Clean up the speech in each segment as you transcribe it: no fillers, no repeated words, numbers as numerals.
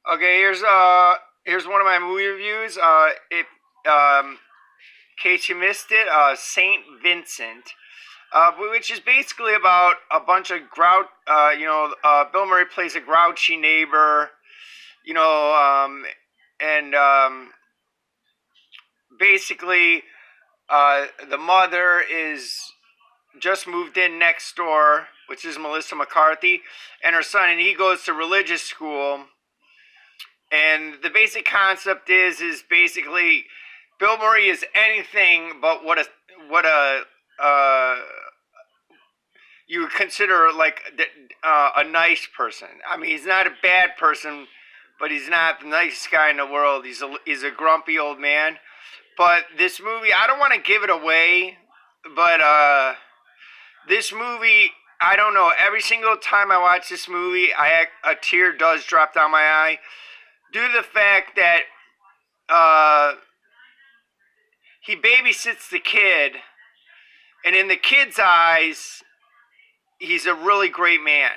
Okay, here's one of my movie reviews. If in case you missed it, Saint Vincent, which is basically about a bunch of Bill Murray plays a grouchy neighbor, you know, and basically the mother is just moved in next door, which is Melissa McCarthy, and her son, and he goes to religious school. And the basic concept is basically Bill Murray is anything but what a uh, you would consider like a nice person. I mean, he's not a bad person, but he's not the nicest guy in the world. He's a grumpy old man. But this movie, I don't want to give it away, but this movie, I don't know. Every single time I watch this movie, a tear does drop down my eye due to the fact that uh, he babysits the kid, and in the kid's eyes, he's a really great man.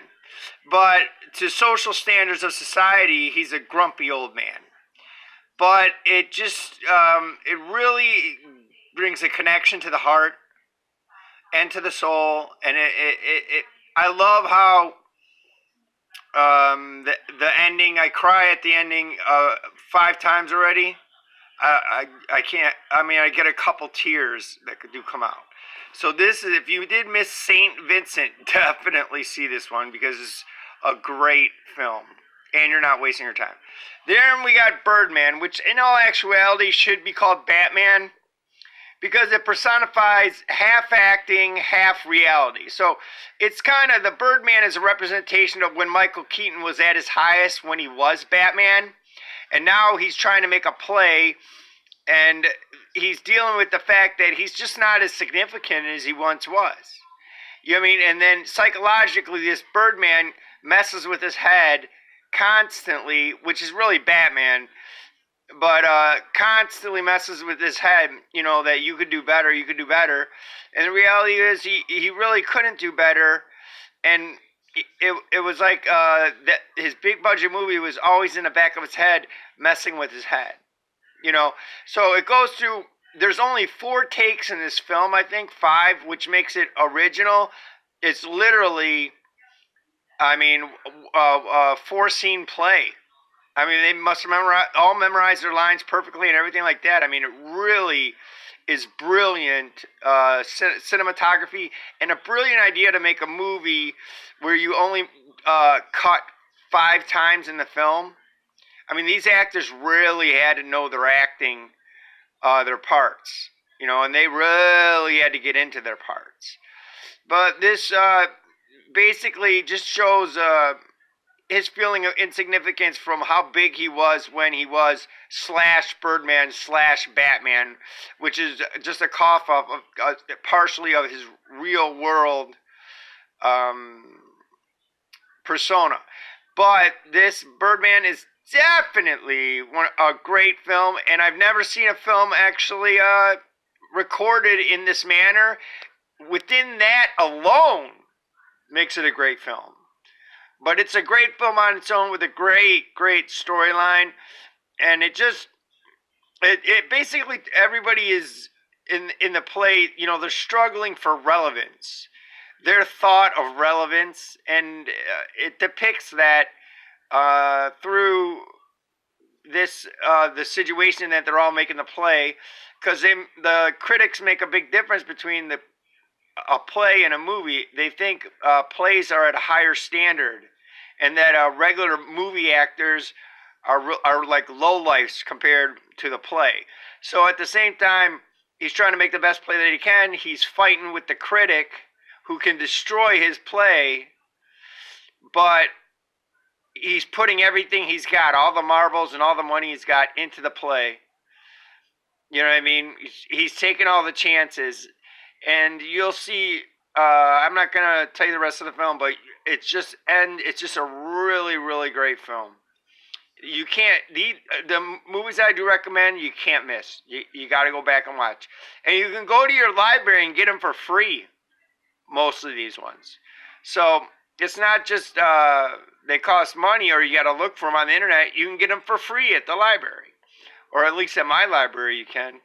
But to social standards of society, he's a grumpy old man. But it really brings a connection to the heart and to the soul, and I love how the ending. I cry at the ending 5 times already. I can't. I mean, I get a couple tears that do come out. So this is, if you did miss Saint Vincent, definitely see this one because it's a great film, and you're not wasting your time. Then we got Birdman, which in all actuality should be called Batman because it personifies half acting, half reality. So it's kind of, the Birdman is a representation of when Michael Keaton was at his highest when he was Batman, and now he's trying to make a play, and he's dealing with the fact that he's just not as significant as he once was. You know what I mean? And then psychologically, this Birdman messes with his head constantly, which is really Batman, but constantly messes with his head, that you could do better, you could do better. And the reality is he really couldn't do better. And it was like that his big budget movie was always in the back of his head, messing with his head. So it goes through, there's only 4 takes in this film, I think 5, which makes it original. It's literally, I mean, 4-scene play. I mean, they must memorize their lines perfectly and everything like that. I mean, it really is brilliant cinematography and a brilliant idea to make a movie where you only cut 5 times in the film. I mean, these actors really had to know their acting, their parts, and they really had to get into their parts. But this basically just shows his feeling of insignificance from how big he was when he was / Birdman / Batman, which is just a cough up of partially of his real world persona. But this Birdman is definitely a great film, and I've never seen a film actually recorded in this manner. Within that alone makes it a great film. But it's a great film on its own with a great, great storyline. And it basically, everybody is in the play, they're struggling for relevance. Their thought of relevance, and it depicts that through the situation that they're all making the play, because the critics make a big difference between a play and a movie. They think plays are at a higher standard, and that regular movie actors are like lowlifes compared to the play. So at the same time, he's trying to make the best play that he can. He's fighting with the critic who can destroy his play, but he's putting everything he's got, all the marbles and all the money he's got, into the play. You know what I mean? He's taking all the chances, and you'll see. I'm not gonna tell you the rest of the film, but it's just a really, really great film. You can't, the movies I do recommend, you can't miss. You got to go back and watch, and you can go to your library and get them for free. Most of these ones, so it's not just they cost money, or you got to look for them on the internet. You can get them for free at the library, or at least at my library you can.